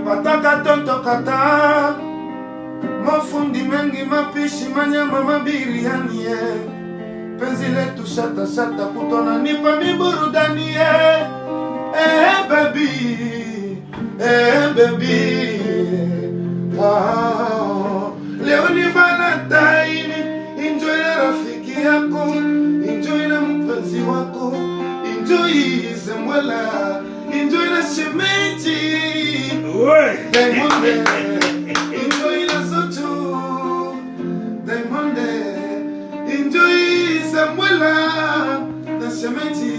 Pataka tonto kata mafundi mengi mapishi manyama mabiriani penzi letu shata shata kutona nipa miburudani baby leo ni Valentine, enjoy na rafiki yako, enjoy na mpenzi wako, enjoy Samuela, enjoy na shemeji Diamond, enjoy na Sochu Diamond, enjoy Samuela na shemeji.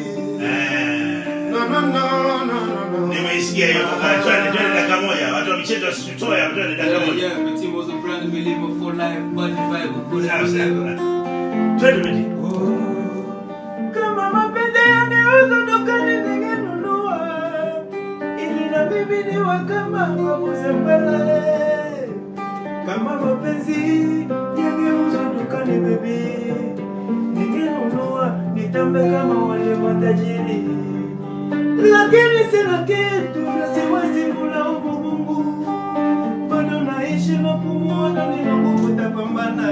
No. Nimesikia hiyo kwa twende dakika moja. Watu wa michezo wasitoe hapo twende dakika moja. Yeah, my team was a brand believer for life, body vibe for life. Twende mimi. Kama mapenzi yangeuzwa dukani ningenunua. Ili na bibi niwe kama wabuze mbele. Kama mapenzi yangeuzwa dukani baby, ningenunua nitambe kama wale matajiri. Lakini sina kitu na siwezi kulaumu Mungu, bado naishi na kupumua na nina nguvu tapambana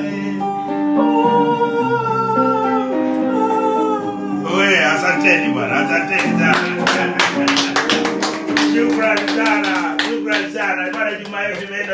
Wewe asanteni bwana, asanteni sana. Shukrani sana. Bwana Jumaa yetu imeenda